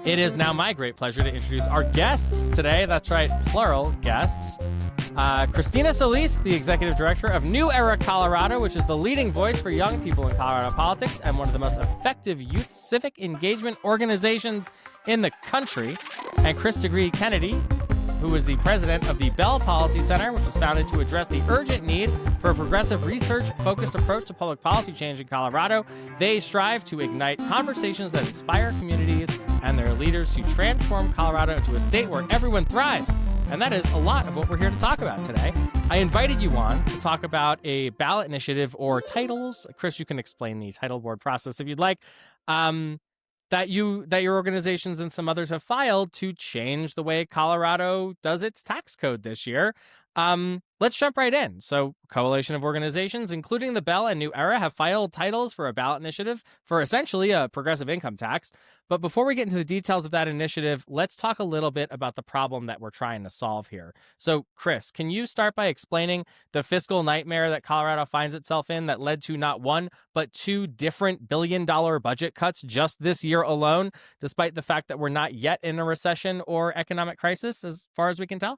It is now my great pleasure to introduce our guests today. That's right, plural guests. Christina Soliz, the executive director of New Era Colorado, which is the leading voice for young people in Colorado politics and one of the most effective youth civic engagement organizations in the country. And Chris deGruy Kennedy, who is the president of the Bell Policy Center, which was founded to address the urgent need for a progressive research-focused approach to public policy change in Colorado. They strive to ignite conversations that inspire communities and their leaders to transform Colorado into a state where everyone thrives. And that is a lot of what we're here to talk about today. I invited you on to talk about a ballot initiative or titles. Chris, you can explain the title board process if you'd like. That your organizations and some others have filed to change the way Colorado does its tax code this year. Let's jump right in. So, coalition of organizations, including the Bell and New Era, have filed titles for a ballot initiative for essentially a progressive income tax. But before we get into the details of that initiative, let's talk a little bit about the problem that we're trying to solve here. So, Chris, can you start by explaining the fiscal nightmare that Colorado finds itself in that led to not one, but two different billion-dollar budget cuts just this year alone, despite the fact that we're not yet in a recession or economic crisis, as far as we can tell?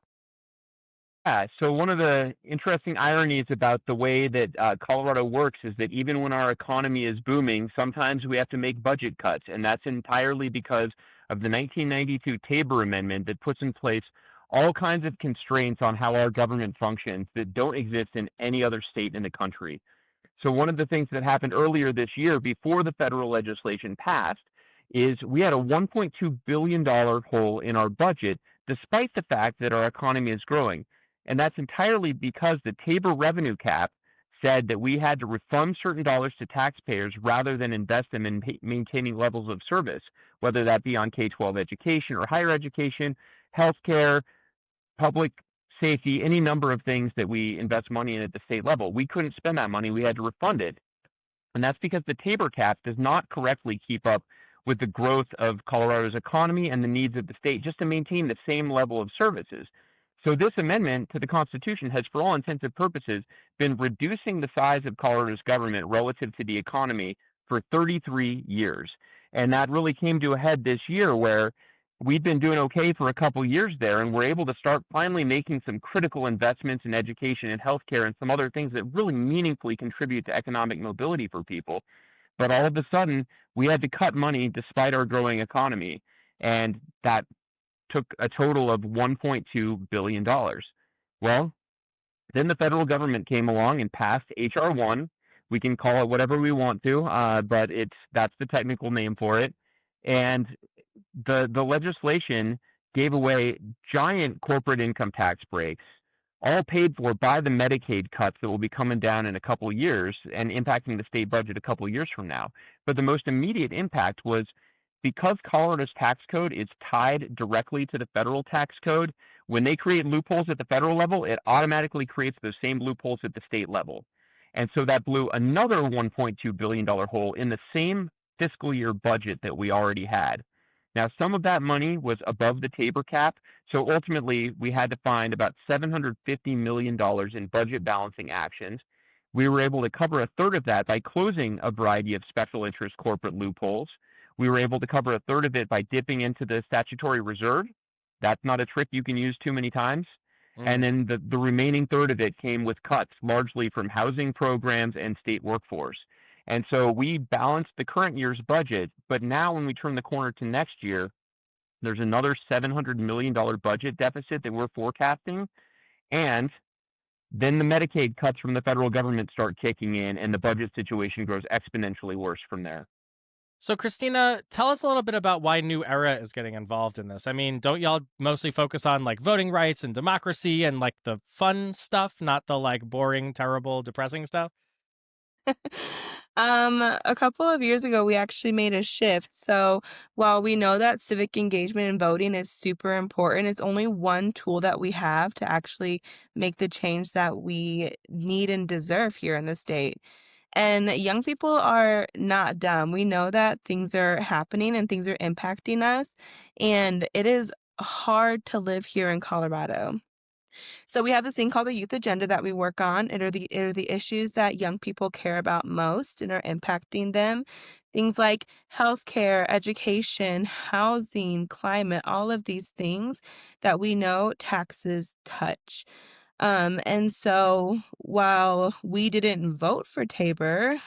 Yeah, so one of the interesting ironies about the way that Colorado works is that even when our economy is booming, sometimes we have to make budget cuts, and that's entirely because of the 1992 Tabor Amendment that puts in place all kinds of constraints on how our government functions that don't exist in any other state in the country. So one of the things that happened earlier this year before the federal legislation passed is we had a $1.2 billion hole in our budget, despite the fact that our economy is growing. And that's entirely because the Tabor revenue cap said that we had to refund certain dollars to taxpayers rather than invest them in maintaining levels of service, whether that be on K-12 education or higher education, healthcare, public safety, any number of things that we invest money in at the state level. We couldn't spend that money. We had to refund it. And that's because the Tabor cap does not correctly keep up with the growth of Colorado's economy and the needs of the state just to maintain the same level of services. So this amendment to the Constitution has, for all intents and purposes, been reducing the size of Colorado's government relative to the economy for 33 years. And that really came to a head this year where we've been doing okay for a couple years there, and we're able to start finally making some critical investments in education and healthcare and some other things that really meaningfully contribute to economic mobility for people. But all of a sudden, we had to cut money despite our growing economy. And that took a total of $1.2 billion. Well, then the federal government came along and passed H.R. 1. We can call it whatever we want to, but that's the technical name for it. And the legislation gave away giant corporate income tax breaks, all paid for by the Medicaid cuts that will be coming down in a couple of years and impacting the state budget a couple of years from now. But the most immediate impact was because Colorado's tax code is tied directly to the federal tax code, when they create loopholes at the federal level, it automatically creates those same loopholes at the state level. And so that blew another $1.2 billion hole in the same fiscal year budget that we already had. Now, some of that money was above the Tabor cap, so ultimately we had to find about $750 million in budget balancing actions. We were able to cover a third of that by closing a variety of special interest corporate loopholes. We were able to cover a third of it by dipping into the statutory reserve. That's not a trick you can use too many times. And then the remaining third of it came with cuts, largely from housing programs and state workforce. And so we balanced the current year's budget, but now when we turn the corner to next year, there's another $700 million budget deficit that we're forecasting. And then the Medicaid cuts from the federal government start kicking in, and the budget situation grows exponentially worse from there. So, Christina, tell us a little bit about why New Era is getting involved in this. I mean, don't y'all mostly focus on like voting rights and democracy and like the fun stuff, not the like boring, terrible, depressing stuff? A couple of years ago, we actually made a shift. So while we know that civic engagement and voting is super important, it's only one tool that we have to actually make the change that we need and deserve here in the state. And young people are not dumb. We know that things are happening and things are impacting us, and it is hard to live here in Colorado. So we have this thing called the youth agenda that we work on. It are the issues that young people care about most and are impacting them. Things like healthcare, education, housing, climate, all of these things that we know taxes touch. And so while we didn't vote for Tabor,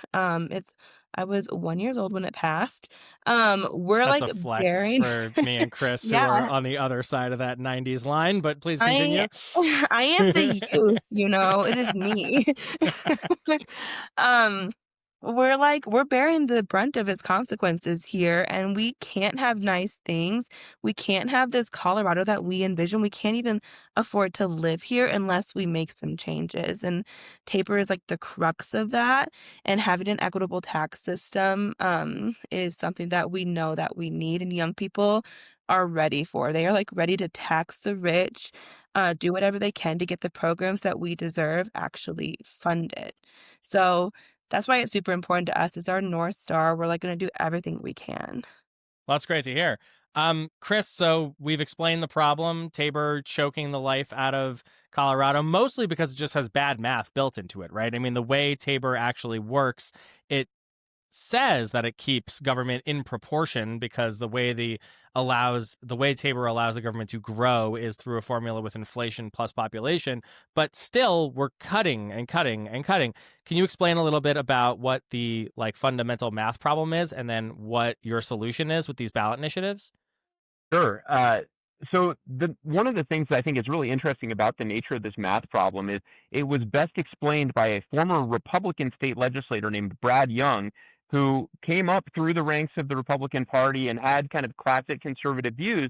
I was 1 years old when it passed. We're That's like a flex bearing, for me and Chris, who are yeah. on the other side of that 90s line, but please I continue. I am the youth, it is me. Um, we're bearing the brunt of its consequences here, and we can't have nice things. We can't have this Colorado that we envision. We can't even afford to live here unless we make some changes. And Tabor is like the crux of that. And having an equitable tax system is something that we know that we need, and young people are ready for. They are like ready to tax the rich, do whatever they can to get the programs that we deserve actually funded. So that's why it's super important to us. It's our North Star. We're like going to do everything we can. Well, that's great to hear. Chris, so we've explained the problem, Tabor choking the life out of Colorado, mostly because it just has bad math built into it, right? I mean, the way Tabor actually works, it says that it keeps government in proportion because the way Tabor allows the government to grow is through a formula with inflation plus population, but still we're cutting and cutting and cutting. Can you explain a little bit about what the fundamental math problem is and then what your solution is with these ballot initiatives? Sure. So one of the things that I think is really interesting about the nature of this math problem is it was best explained by a former Republican state legislator named Brad Young, who came up through the ranks of the Republican Party and had kind of classic conservative views.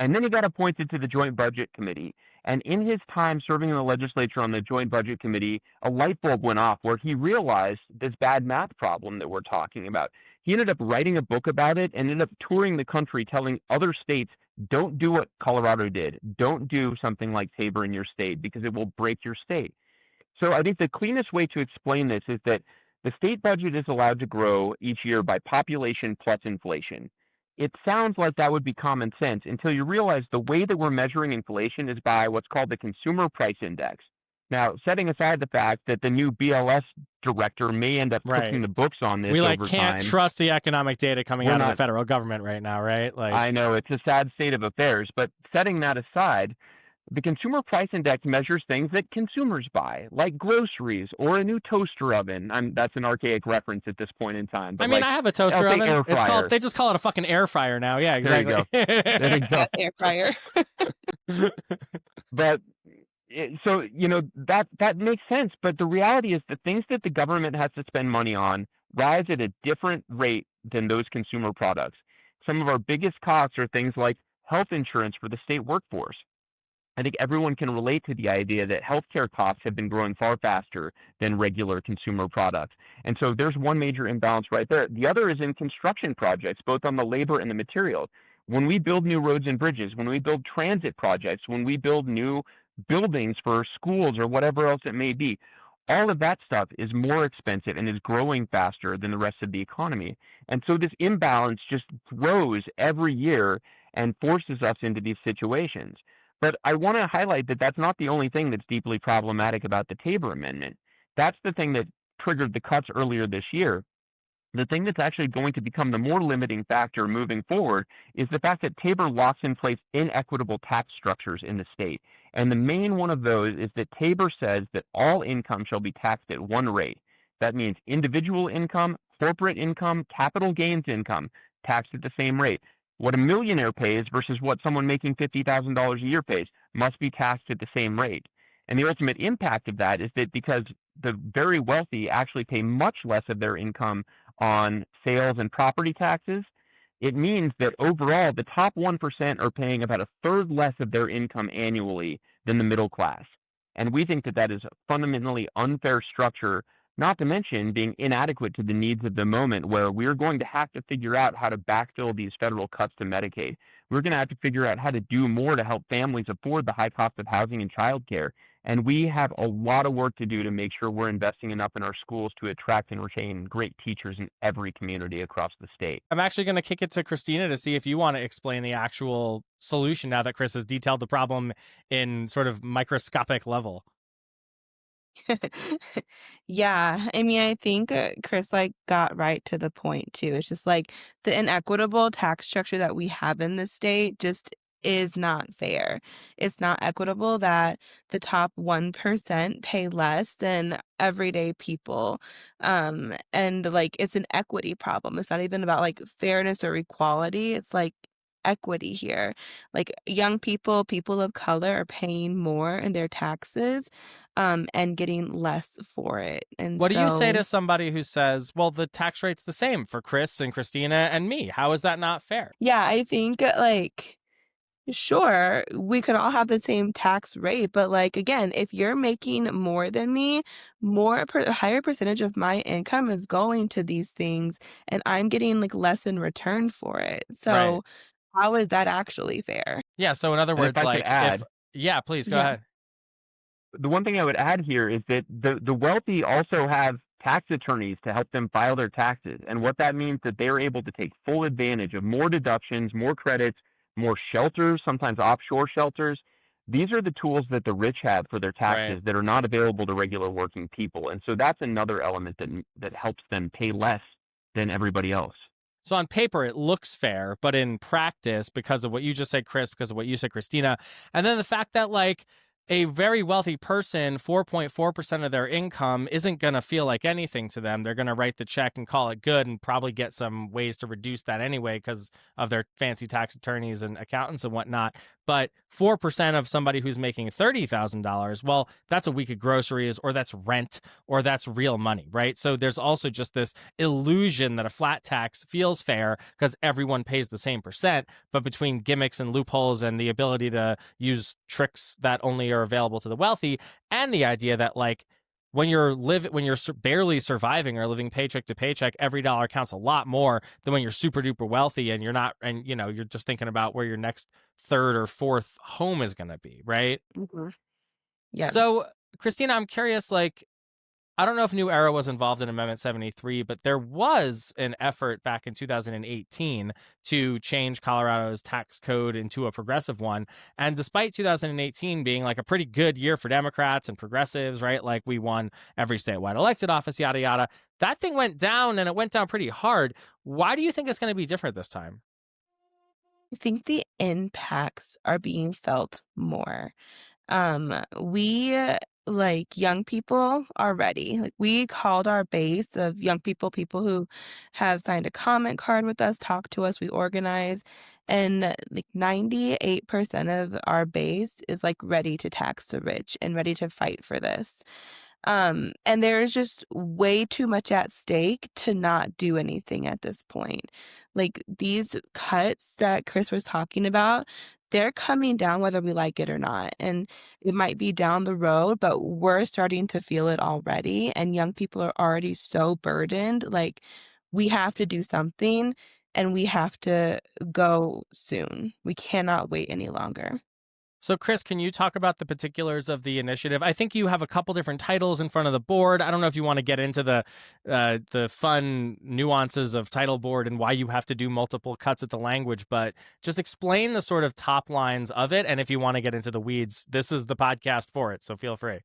And then he got appointed to the Joint Budget Committee. And in his time serving in the legislature on the Joint Budget Committee, a light bulb went off where he realized this bad math problem that we're talking about. He ended up writing a book about it and ended up touring the country telling other states, don't do what Colorado did. Don't do something like Tabor in your state because it will break your state. So I think the cleanest way to explain this is that the state budget is allowed to grow each year by population plus inflation. It sounds like that would be common sense until you realize the way that we're measuring inflation is by what's called the Consumer Price Index. Now, setting aside the fact that the new BLS director may end up cooking the books on this over We can't time. trust the economic data coming out of the federal government right now, right? I know, it's a sad state of affairs, but setting that aside, the Consumer Price Index measures things that consumers buy, like groceries or a new toaster oven. That's an archaic reference at this point in time. But I have a toaster oven. They just call it a fucking air fryer now. Yeah, exactly. There you go. Air fryer. But so, that makes sense. But the reality is the things that the government has to spend money on rise at a different rate than those consumer products. Some of our biggest costs are things like health insurance for the state workforce. I think everyone can relate to the idea that healthcare costs have been growing far faster than regular consumer products. And so there's one major imbalance right there. The other is in construction projects, both on the labor and the material. When we build new roads and bridges, when we build transit projects, when we build new buildings for schools or whatever else it may be, all of that stuff is more expensive and is growing faster than the rest of the economy. And so this imbalance just grows every year and forces us into these situations. But I want to highlight that that's not the only thing that's deeply problematic about the Tabor Amendment. That's the thing that triggered the cuts earlier this year. The thing that's actually going to become the more limiting factor moving forward is the fact that Tabor locks in place inequitable tax structures in the state. And the main one of those is that Tabor says that all income shall be taxed at one rate. That means individual income, corporate income, capital gains income, taxed at the same rate. What a millionaire pays versus what someone making $50,000 a year pays must be taxed at the same rate. And the ultimate impact of that is that because the very wealthy actually pay much less of their income on sales and property taxes, it means that overall the top 1% are paying about a third less of their income annually than the middle class. And we think that that is a fundamentally unfair structure, not to mention being inadequate to the needs of the moment, where we're going to have to figure out how to backfill these federal cuts to Medicaid. We're going to have to figure out how to do more to help families afford the high cost of housing and childcare. And we have a lot of work to do to make sure we're investing enough in our schools to attract and retain great teachers in every community across the state. I'm actually going to kick it to Christina to see if you want to explain the actual solution now that Chris has detailed the problem in sort of microscopic level. Yeah, I mean, I think Chris like got right to the point too. It's just like the inequitable tax structure that we have in the state just is not fair. It's not equitable that the top 1% pay less than everyday people. And like it's an equity problem. It's not even about like fairness or equality. It's like equity here. Like young people, people of color are paying more in their taxes and getting less for it. And What do you say so, to somebody who says, well, the tax rate's the same for Chris and Christina and me? How is that not fair? yeah, I think like, sure, we could all have the same tax rate, but like, again, if you're making more than me, a higher percentage of my income is going to these things, and I'm getting like less in return for it. Right. So, how is that actually fair? Yeah. So in other And if words, I could like if, add, yeah, please go Yeah. ahead. the one thing I would add here is that the wealthy also have tax attorneys to help them file their taxes. And what that means that they're able to take full advantage of more deductions, more credits, more shelters, sometimes offshore shelters. These are the tools that the rich have for their taxes Right. that are not available to regular working people. And so that's another element that helps them pay less than everybody else. So on paper, it looks fair, but in practice, because of what you just said, Chris, because of what you said, Christina, and then the fact that like a very wealthy person, 4.4% of their income isn't going to feel like anything to them. They're going to write the check and call it good and probably get some ways to reduce that anyway because of their fancy tax attorneys and accountants and whatnot. But 4% of somebody who's making $30,000, well, that's a week of groceries or that's rent or that's real money, right? So there's also just this illusion that a flat tax feels fair because everyone pays the same percent. But between gimmicks and loopholes and the ability to use tricks that only are available to the wealthy, and the idea that like when you're barely surviving or living paycheck to paycheck, every dollar counts a lot more than when you're super duper wealthy and you're not, and you know, you're just thinking about where your next third or fourth home is going to be, right? Mhm. Yeah. So, Christina, I'm curious, like, I don't know if New Era was involved in Amendment 73, but there was an effort back in 2018 to change Colorado's tax code into a progressive one. And despite 2018 being like a pretty good year for Democrats and progressives, right? Like we won every statewide elected office, yada, yada. That thing went down and it went down pretty hard. Why do you think it's going to be different this time? I think the impacts are being felt more. We like young people are ready. Like we called our base of young people, people who have signed a comment card with us, talked to us, we organize, and like 98% of our base is like ready to tax the rich and ready to fight for this. And there's just way too much at stake to not do anything at this point. Like these cuts that Chris was talking about, they're coming down whether we like it or not. And it might be down the road, but we're starting to feel it already. And young people are already so burdened. Like we have to do something and we have to go soon. We cannot wait any longer. So, Chris, can you talk about the particulars of the initiative? I think you have a couple different titles in front of the board. I don't know if you want to get into the fun nuances of title board and why you have to do multiple cuts at the language, but just explain the sort of top lines of it. And if you want to get into the weeds, this is the podcast for it. So feel free.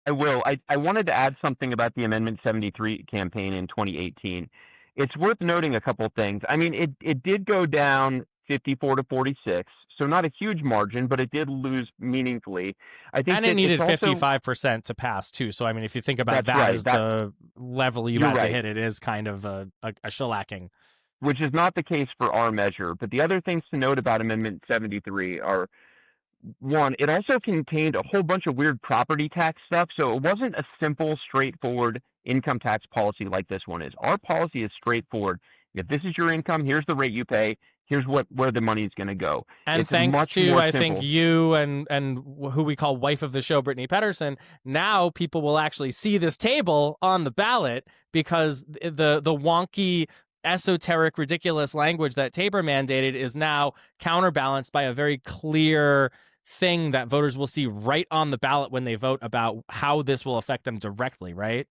I will. I wanted to add something about the Amendment 73 campaign in 2018. It's worth noting a couple things. I mean, it did go down 54 to 46, so not a huge margin, but it did lose meaningfully. I think And it that needed it's also 55% to pass, too. So, I mean, if you think about that's that right. as the level you You're had to right, hit, it is kind of a shellacking. which is not the case for our measure. But the other things to note about Amendment 73 are, one, it also contained a whole bunch of weird property tax stuff. So it wasn't a simple, straightforward income tax policy like this one is. Our policy is straightforward. If this is your income, here's the rate you pay. Here's where the money is going to go. And It's thanks much to, more I simple. think, you and who we call wife of the show, Brittany Pedersen, now people will actually see this table on the ballot because the wonky, esoteric, ridiculous language that Tabor mandated is now counterbalanced by a very clear thing that voters will see right on the ballot when they vote about how this will affect them directly, right?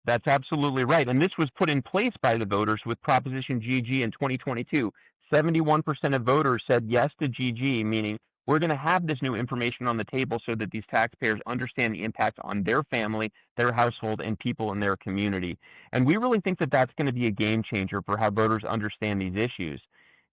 That's absolutely right. And this was put in place by the voters with Proposition GG in 2022. 71% of voters said yes to GG, meaning we're going to have this new information on the table so that these taxpayers understand the impact on their family, their household, and people in their community. And we really think that that's going to be a game changer for how voters understand these issues.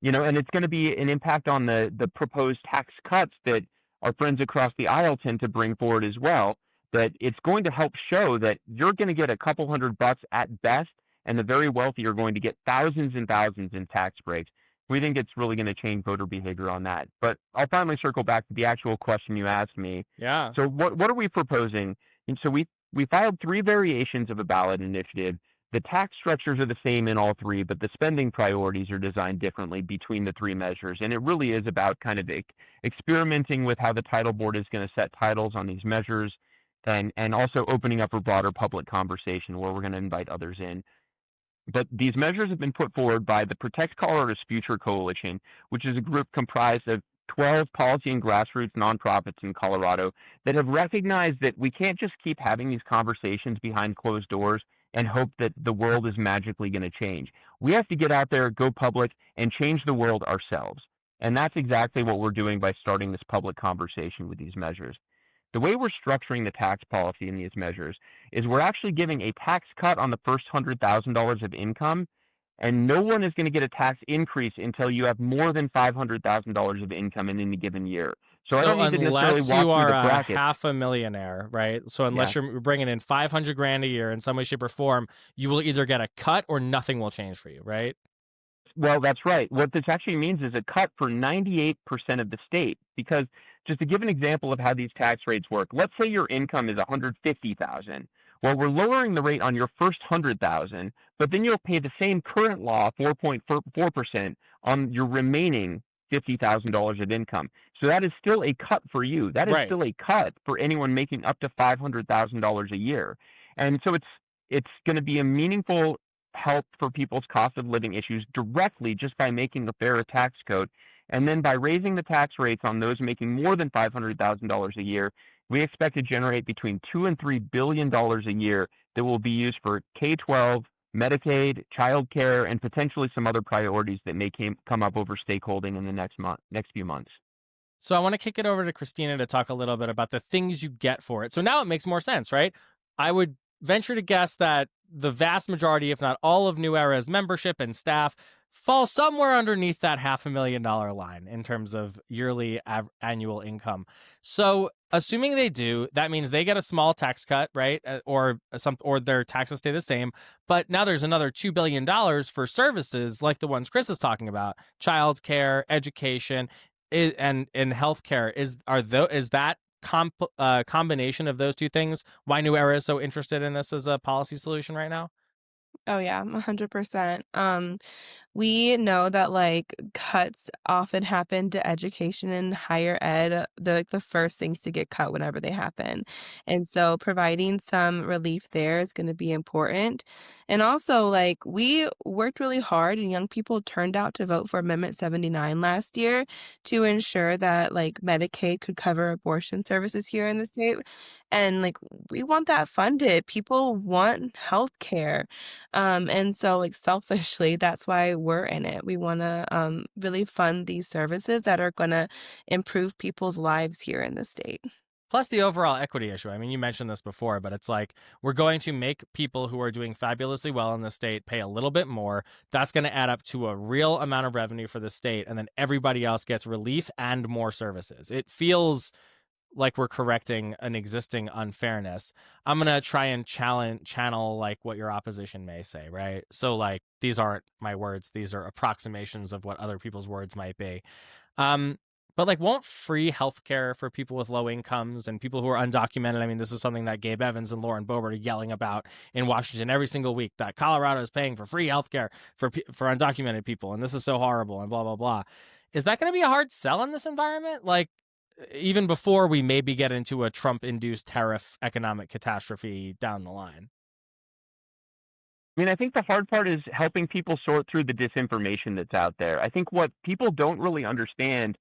And it's going to be an impact on the proposed tax cuts that our friends across the aisle tend to bring forward as well, that it's going to help show that you're going to get a couple $100 at best, and the very wealthy are going to get thousands and thousands in tax breaks. We think it's really going to change voter behavior on that. But I'll finally circle back to the actual question you asked me. Yeah. So what are we proposing? And so we filed 3 variations of a ballot initiative. The tax structures are the same in all 3, but the spending priorities are designed differently between the 3 measures. And it really is about kind of experimenting with how the title board is going to set titles on these measures, and also opening up a broader public conversation where we're going to invite others in. But these measures have been put forward by the Protect Colorado's Future Coalition, which is a group comprised of 12 policy and grassroots nonprofits in Colorado that have recognized that we can't just keep having these conversations behind closed doors and hope that the world is magically going to change. We have to get out there, go public, and change the world ourselves. And that's exactly what we're doing by starting this public conversation with these measures. The way we're structuring the tax policy in these measures is we're actually giving a tax cut on the first $100,000 of income, and no one is going to get a tax increase until you have more than $500,000 of income in any given year. So I don't need to necessarily unless walk you through are the a bracket. half a millionaire, right? So unless you're bringing in 500 grand a year in some way, shape, or form, you will either get a cut or nothing will change for you, right? Well, that's right. What this actually means is a cut for 98% of the state, because just to give an example of how these tax rates work, let's say your income is $150,000. Well, we're lowering the rate on your first $100,000, but then you'll pay the same current law 4.4% on your remaining $50,000 of income. So that is still a cut for you. That is Right. still a cut for anyone making up to $500,000 a year. And so it's going to be a meaningful help for people's cost of living issues directly just by making a fairer tax code. And then by raising the tax rates on those making more than $500,000 a year, we expect to generate between $2 and $3 billion a year that will be used for K-12, Medicaid, child care, and potentially some other priorities that may come up over stakeholding in the next few months. So I want to kick it over to Christina to talk a little bit about the things you get for it. So now it makes more sense, right? I would venture to guess that the vast majority, if not all, of New Era's membership and staff fall somewhere underneath that $500,000 line in terms of yearly annual income. So assuming they do, that means they get a small tax cut, right? Or their taxes stay the same. But now there's another $2 billion for services like the ones Chris is talking about: childcare, education, and healthcare. Is that combination of those two things why New Era is so interested in this as a policy solution right now? Oh yeah, 100%. We know that like cuts often happen to education and higher ed. They're like the first things to get cut whenever they happen. And so providing some relief there is going to be important. And also like we worked really hard and young people turned out to vote for Amendment 79 last year to ensure that like Medicaid could cover abortion services here in the state. And like we want that funded. People want health care. And so like selfishly, that's why we're in it. We want to really fund these services that are going to improve people's lives here in the state. Plus the overall equity issue. I mean, you mentioned this before, but it's like we're going to make people who are doing fabulously well in the state pay a little bit more. That's going to add up to a real amount of revenue for the state, and then everybody else gets relief and more services. It feels like we're correcting an existing unfairness. I'm going to try and channel like what your opposition may say, right? So like these aren't my words. These are approximations of what other people's words might be. But like won't free healthcare for people with low incomes and people who are undocumented? I mean, this is something that Gabe Evans and Lauren Boebert are yelling about in Washington every single week, that Colorado is paying for free healthcare for undocumented people. And this is so horrible and blah, blah, blah. Is that going to be a hard sell in this environment? Like, even before we maybe get into a Trump-induced tariff economic catastrophe down the line? I mean, I think the hard part is helping people sort through the disinformation that's out there. I think what people don't really understand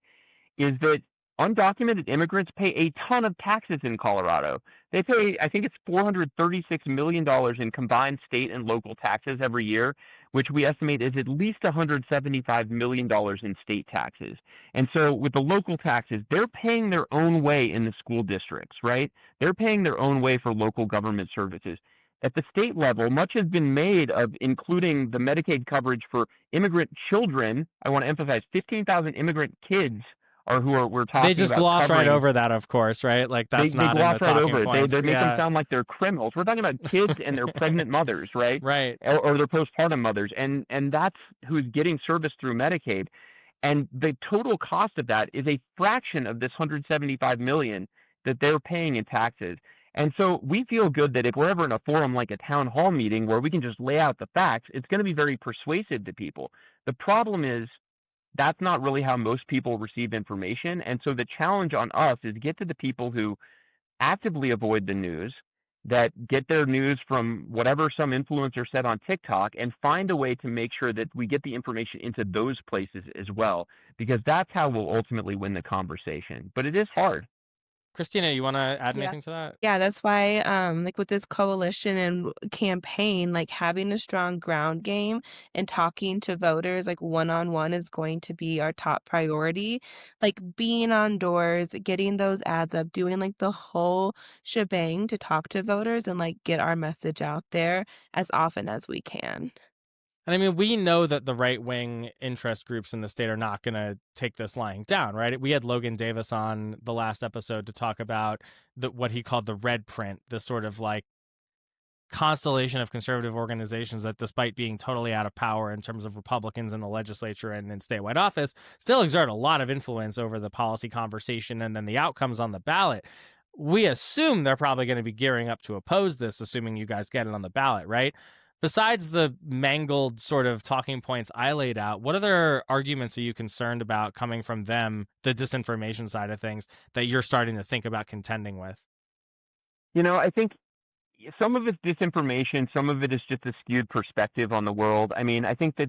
is that undocumented immigrants pay a ton of taxes in Colorado. They pay, I think it's $436 million in combined state and local taxes every year, which we estimate is at least $175 million in state taxes. And so with the local taxes, they're paying their own way in the school districts, right? They're paying their own way for local government services. At the state level, much has been made of including the Medicaid coverage for immigrant children. I want to emphasize 15,000 immigrant kids are who we're talking about. They just gloss right over that, of course, right? Like that's not in the talking points. They make them sound like they're criminals. We're talking about kids and their pregnant mothers, right? Right. Or their postpartum mothers, and that's who's getting service through Medicaid. And the total cost of that is a fraction of this $175 million that they're paying in taxes. And so we feel good that if we're ever in a forum like a town hall meeting where we can just lay out the facts, it's going to be very persuasive to people. The problem is that's not really how most people receive information. And so the challenge on us is get to the people who actively avoid the news, that get their news from whatever some influencer said on TikTok, and find a way to make sure that we get the information into those places as well, because that's how we'll ultimately win the conversation. But it is hard. Christina, you want to add anything to that? Yeah, that's why, like with this coalition and campaign, like having a strong ground game and talking to voters like one-on-one is going to be our top priority. Like being on doors, getting those ads up, doing like the whole shebang to talk to voters and like get our message out there as often as we can. And I mean, we know that the right-wing interest groups in the state are not going to take this lying down, right? We had Logan Davis on the last episode to talk about what he called the red print, this sort of like constellation of conservative organizations that, despite being totally out of power in terms of Republicans in the legislature and in statewide office, still exert a lot of influence over the policy conversation and then the outcomes on the ballot. We assume they're probably going to be gearing up to oppose this, assuming you guys get it on the ballot, right? Besides the mangled sort of talking points I laid out, what other arguments are you concerned about coming from them, the disinformation side of things, that you're starting to think about contending with? You know, I think some of it's disinformation, some of it is just a skewed perspective on the world. I mean, I think that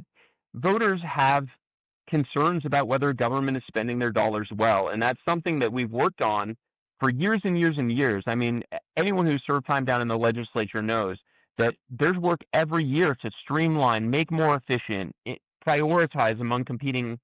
voters have concerns about whether government is spending their dollars well, and that's something that we've worked on for years and years and years. I mean, anyone who's served time down in the legislature knows that there's work every year to streamline, make more efficient, prioritize among competing,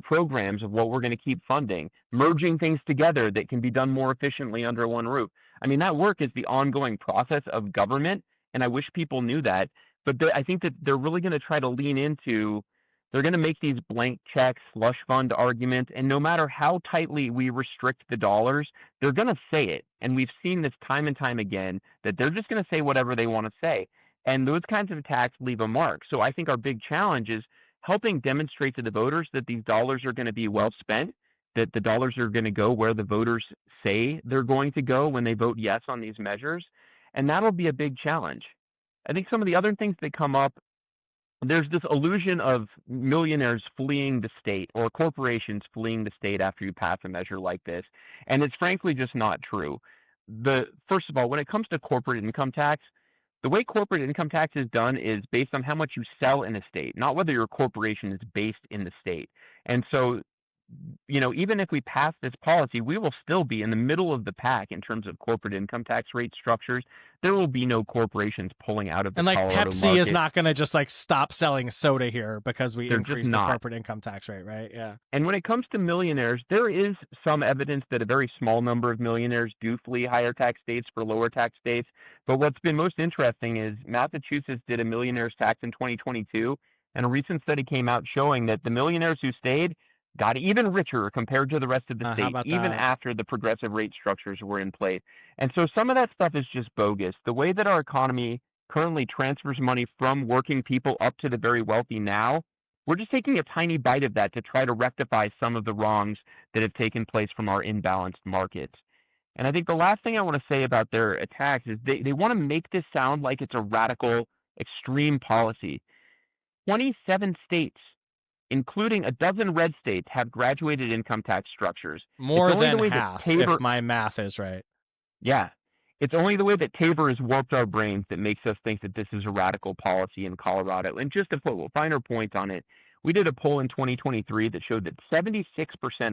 programs of what we're going to keep funding, merging things together that can be done more efficiently under one roof. I mean, that work is the ongoing process of government, and I wish people knew that. But I think that they're really going to try to lean into, they're going to make these blank check, slush fund arguments, and no matter how tightly we restrict the dollars, they're going to say it. And we've seen this time and time again, that they're just going to say whatever they want to say. And those kinds of attacks leave a mark. So I think our big challenge is helping demonstrate to the voters that these dollars are going to be well spent, that the dollars are going to go where the voters say they're going to go when they vote yes on these measures. And that'll be a big challenge. I think some of the other things that come up, there's this illusion of millionaires fleeing the state or corporations fleeing the state after you pass a measure like this. And it's frankly just not true. First of all, when it comes to corporate income tax, the way corporate income tax is done is based on how much you sell in a state, not whether your corporation is based in the state. And so, even if we pass this policy, we will still be in the middle of the pack in terms of corporate income tax rate structures. There will be no corporations pulling out of the Colorado Pepsi market. is not going to just stop selling soda here because we increased the corporate income tax rate, right? Yeah. And when it comes to millionaires, there is some evidence that a very small number of millionaires do flee higher tax states for lower tax states. But what's been most interesting is Massachusetts did a millionaire's tax in 2022, and a recent study came out showing that the millionaires who stayed got even richer compared to the rest of the state, even after the progressive rate structures were in place. And so some of that stuff is just bogus. The way that our economy currently transfers money from working people up to the very wealthy now, we're just taking a tiny bite of that to try to rectify some of the wrongs that have taken place from our imbalanced markets. And I think the last thing I want to say about their attacks is they want to make this sound like it's a radical, extreme policy. 27 states, including a dozen red states, have graduated income tax structures. More than half, if my math is right. Yeah. It's only the way that Tabor has warped our brains that makes us think that this is a radical policy in Colorado. And just to put a finer point on it, We did a poll in 2023 that showed that 76%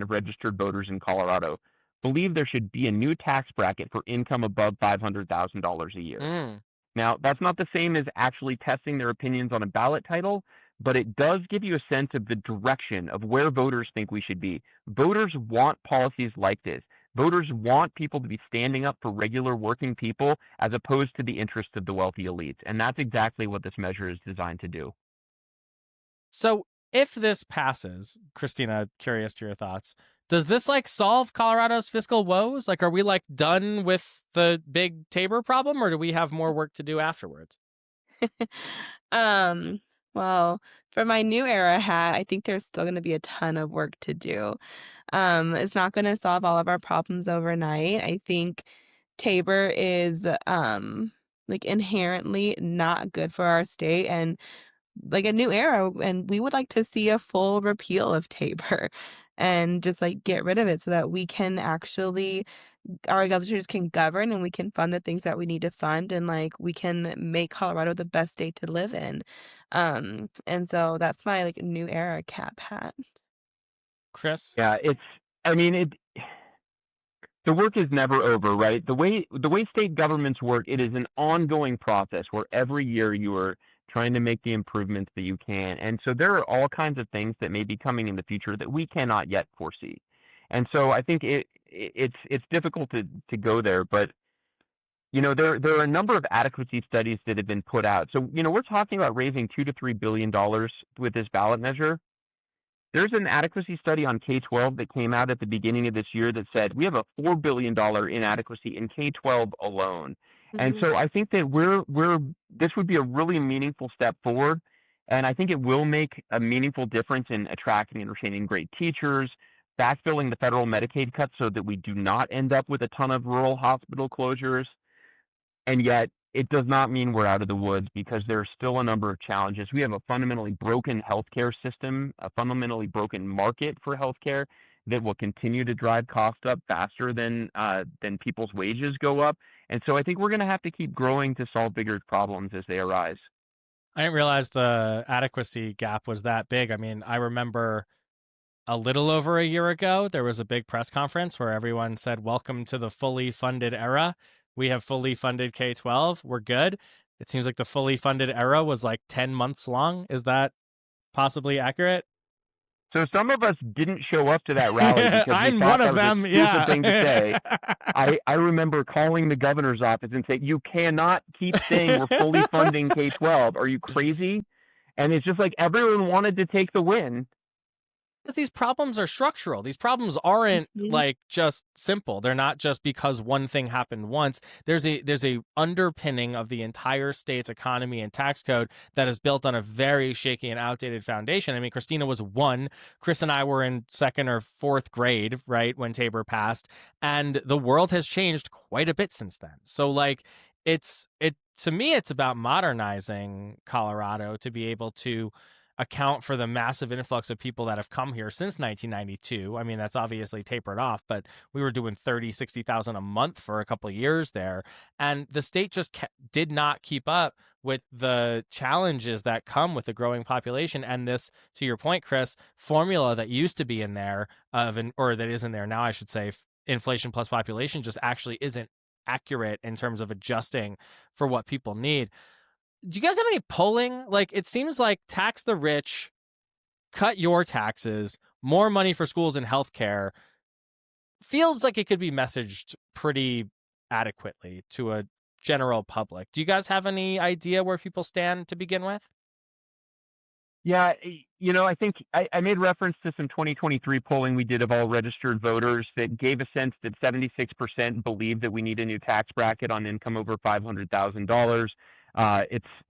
of registered voters in Colorado believe there should be a new tax bracket for income above $500,000 a year. Now, that's not the same as actually testing their opinions on a ballot title, but it does give you a sense of the direction of where voters think we should be. Voters want policies like this. Voters want people to be standing up for regular working people as opposed to the interests of the wealthy elites. And that's exactly what this measure is designed to do. So if this passes, Christina, curious to your thoughts, does this like solve Colorado's fiscal woes? Like, are we like done with the big Tabor problem, or do we have more work to do afterwards? Well, for my new era hat, I think there's still going to be a ton of work to do. It's not going to solve all of our problems overnight. I think Tabor is like inherently not good for our state and like a new era, and we would like to see a full repeal of Tabor and just like get rid of it so that we can actually our legislators can govern and we can fund the things that we need to fund and like we can make Colorado the best state to live in. And so that's my like new era cap hat. Chris? Yeah, the work is never over, right? The way state governments work, it is an ongoing process where every year you are trying to make the improvements that you can. And so there are all kinds of things that may be coming in the future that we cannot yet foresee. And so I think it's difficult to go there, but there are a number of adequacy studies that have been put out. So, we're talking about raising $2 to $3 billion with this ballot measure. There's an adequacy study on K-12 that came out at the beginning of this year that said we have a $4 billion inadequacy in K-12 alone. And so I think that this would be a really meaningful step forward. And I think it will make a meaningful difference in attracting and retaining great teachers, backfilling the federal Medicaid cuts so that we do not end up with a ton of rural hospital closures. And yet it does not mean we're out of the woods because there are still a number of challenges. We have a fundamentally broken healthcare system, a fundamentally broken market for healthcare that will continue to drive costs up faster than people's wages go up. And so I think we're going to have to keep growing to solve bigger problems as they arise. I didn't realize the adequacy gap was that big. I mean, I remember a little over a year ago, there was a big press conference where everyone said, welcome to the fully funded era. We have fully funded K-12. We're good. It seems like the fully funded era was like 10 months long. Is that possibly accurate? So some of us didn't show up to that rally because I'm one of them. Yeah. Thing to say. I remember calling the governor's office and saying, "You cannot keep saying we're fully funding K-12. Are you crazy?" And it's just like everyone wanted to take the win. Because these problems are structural. These problems aren't like just simple. They're not just because one thing happened once. There's a underpinning of the entire state's economy and tax code that is built on a very shaky and outdated foundation. I mean, Christina was 1. Chris and I were in 2nd or 4th grade, right, when Tabor passed, and the world has changed quite a bit since then. So like to me, it's about modernizing Colorado to be able to account for the massive influx of people that have come here since 1992. I mean, that's obviously tapered off, but we were doing 60,000 a month for a couple of years there. And the state just did not keep up with the challenges that come with the growing population. And this, to your point, Chris, formula that used to be in there, or that is in there now, I should say, inflation plus population, just actually isn't accurate in terms of adjusting for what people need. Do you guys have any polling? Like, it seems like tax the rich, cut your taxes, more money for schools and healthcare. Feels like it could be messaged pretty adequately to a general public. Do you guys have any idea where people stand to begin with? Yeah, I think I made reference to some 2023 polling we did of all registered voters that gave a sense that 76% believe that we need a new tax bracket on income over $500,000.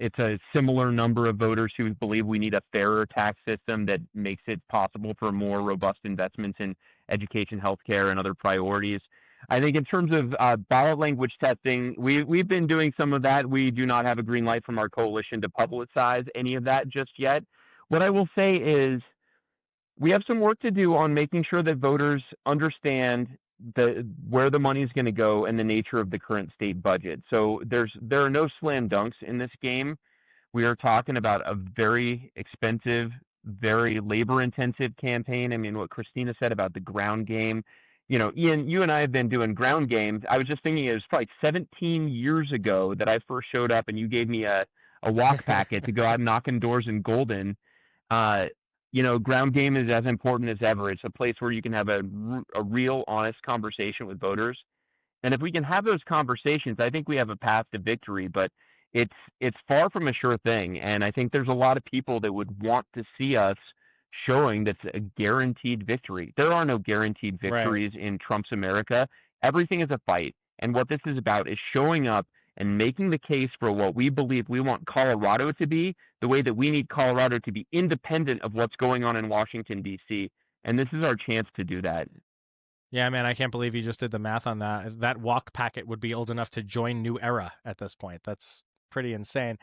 It's a similar number of voters who believe we need a fairer tax system that makes it possible for more robust investments in education, healthcare, and other priorities. I think in terms of ballot language testing, we've been doing some of that. We do not have a green light from our coalition to publicize any of that just yet. What I will say is we have some work to do on making sure that voters understand where the money is going to go and the nature of the current state budget. So there are no slam dunks in this game. We are talking about a very expensive very labor-intensive campaign. I mean, what Christina said about the ground game, Ian, you and I have been doing ground games. I was just thinking it was probably 17 years ago that I first showed up and you gave me a walk packet to go out knocking doors in Golden. Uh, ground game is as important as ever. It's a place where you can have a real, honest conversation with voters. And if we can have those conversations, I think we have a path to victory. But it's far from a sure thing. And I think there's a lot of people that would want to see us showing that's a guaranteed victory. There are no guaranteed victories in Trump's America. Everything is a fight. And what this is about is showing up and making the case for what we believe we want Colorado to be, the way that we need Colorado to be independent of what's going on in Washington, D.C. And this is our chance to do that. Yeah, man, I can't believe you just did the math on that. That walk packet would be old enough to join New Era at this point. That's pretty insane.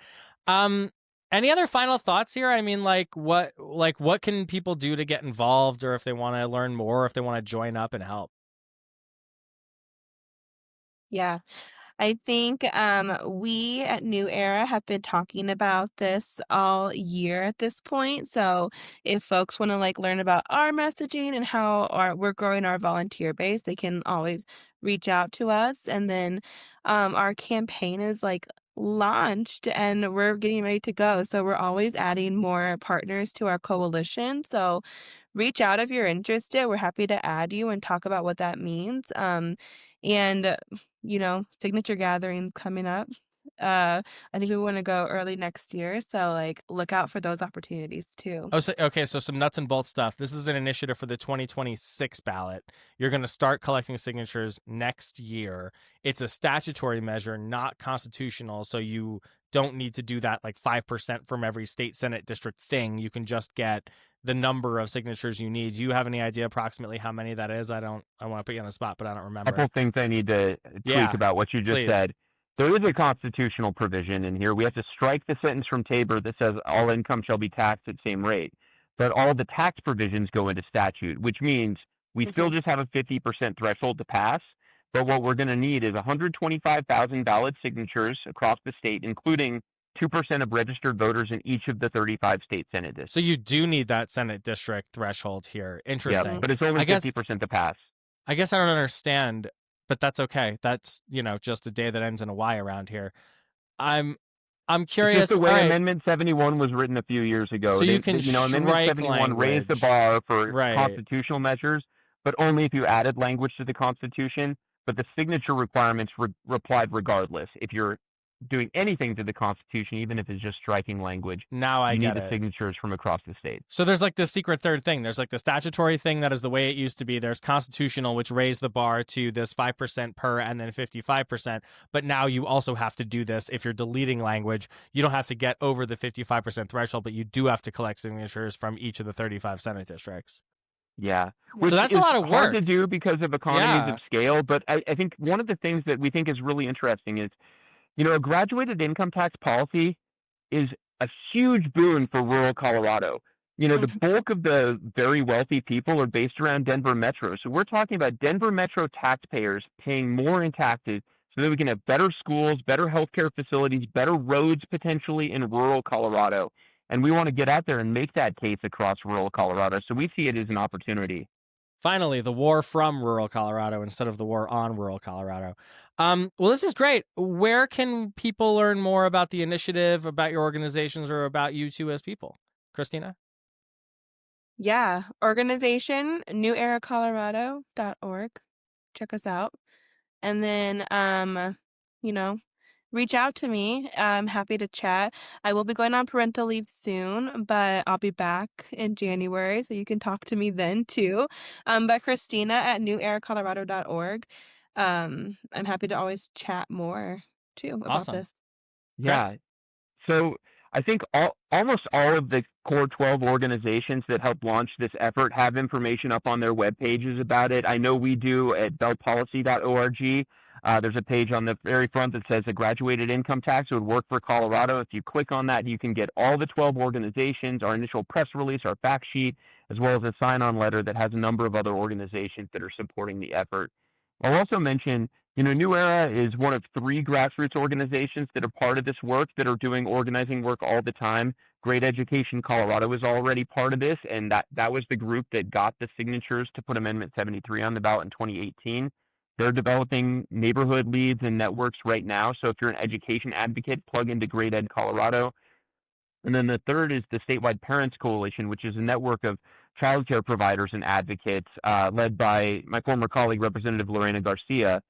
Any other final thoughts here? I mean, what can people do to get involved, or if they want to learn more, if they want to join up and help? Yeah. I think we at New Era have been talking about this all year at this point. So if folks want to learn about our messaging and how we're growing our volunteer base, they can always reach out to us. And then our campaign is launched and we're getting ready to go. So we're always adding more partners to our coalition. So reach out if you're interested. We're happy to add you and talk about what that means. And signature gatherings coming up. I think we want to go early next year, so look out for those opportunities too. Oh, so, okay, so some nuts and bolts stuff. This is an initiative for the 2026 ballot. You're going to start collecting signatures next year. It's a statutory measure, not constitutional, so you don't need to do that 5% from every state senate district thing. You can just get the number of signatures you need. Do you have any idea approximately how many that is? I want to put you on the spot, but I don't remember. A couple things I need to tweak about what you just said. There is a constitutional provision in here. We have to strike the sentence from Tabor that says all income shall be taxed at same rate. But all the tax provisions go into statute, which means we still just have a 50% threshold to pass. But what we're going to need is 125,000 valid signatures across the state, including 2% of registered voters in each of the 35 state Senate districts. So you do need that Senate district threshold here. Interesting. Yeah, but it's only 50% to pass. I guess I don't understand, but that's okay. That's, just a day that ends in a Y around here. I'm curious. It's just the way Amendment 71 was written a few years ago. So you can Amendment 71 raised the bar for constitutional measures, but only if you added language to the Constitution. But the signature requirements applied regardless. If you're doing anything to the Constitution, even if it's just striking language, now you need the signatures from across the state. So there's this secret third thing. There's the statutory thing that is the way it used to be. There's constitutional, which raised the bar to this 5% per and then 55%. But now you also have to do this if you're deleting language. You don't have to get over the 55% threshold, but you do have to collect signatures from each of the 35 Senate districts. Yeah. So that's a lot of work. Hard to do because of economies of scale. But I think one of the things that we think is really interesting is, a graduated income tax policy is a huge boon for rural Colorado. The bulk of the very wealthy people are based around Denver Metro. So we're talking about Denver Metro taxpayers paying more in taxes so that we can have better schools, better healthcare facilities, better roads potentially in rural Colorado. And we want to get out there and make that case across rural Colorado. So we see it as an opportunity. Finally, the war from rural Colorado instead of the war on rural Colorado. Well, this is great. Where can people learn more about the initiative, about your organizations, or about you two as people? Christina? Yeah, organization, neweracolorado.org. Check us out. And then, reach out to me. I'm happy to chat. I will be going on parental leave soon, but I'll be back in January, so you can talk to me then too. But Christina at neweracolorado.org. I'm happy to always chat more too about this. Yeah. So I think almost all of the core 12 organizations that help launch this effort have information up on their web pages about it. I know we do at bellpolicy.org. There's a page on the very front that says a graduated income tax would work for Colorado. If you click on that, you can get all the 12 organizations, our initial press release, our fact sheet, as well as a sign-on letter that has a number of other organizations that are supporting the effort. I'll also mention, New Era is one of 3 grassroots organizations that are part of this work, that are doing organizing work all the time. Great Education Colorado is already part of this, and that was the group that got the signatures to put Amendment 73 on the ballot in 2018. They're developing neighborhood leads and networks right now. So if you're an education advocate, plug into Great Ed Colorado. And then the third is the Statewide Parents Coalition, which is a network of childcare providers and advocates led by my former colleague, Representative Lorena Garcia.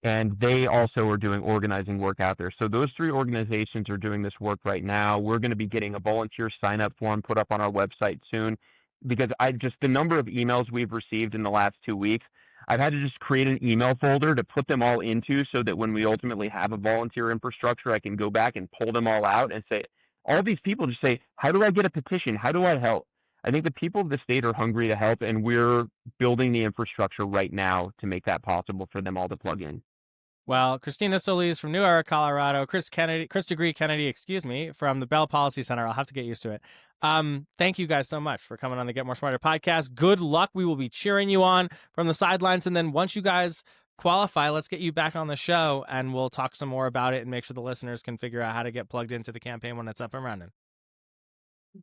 And they also are doing organizing work out there. So those 3 organizations are doing this work right now. We're going to be getting a volunteer sign-up form put up on our website soon, because the number of emails we've received in the last 2 weeks, I've had to just create an email folder to put them all into, so that when we ultimately have a volunteer infrastructure, I can go back and pull them all out and say, all these people just say, how do I get a petition? How do I help? I think the people of the state are hungry to help, and we're building the infrastructure right now to make that possible for them all to plug in. Well, Christina Soliz from New Era, Colorado, Chris deGruy Kennedy, from the Bell Policy Center. I'll have to get used to it. Thank you guys so much for coming on the Get More Smarter podcast. Good luck. We will be cheering you on from the sidelines. And then once you guys qualify, let's get you back on the show, and we'll talk some more about it and make sure the listeners can figure out how to get plugged into the campaign when it's up and running.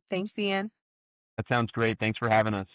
Thanks, Ian. That sounds great. Thanks for having us.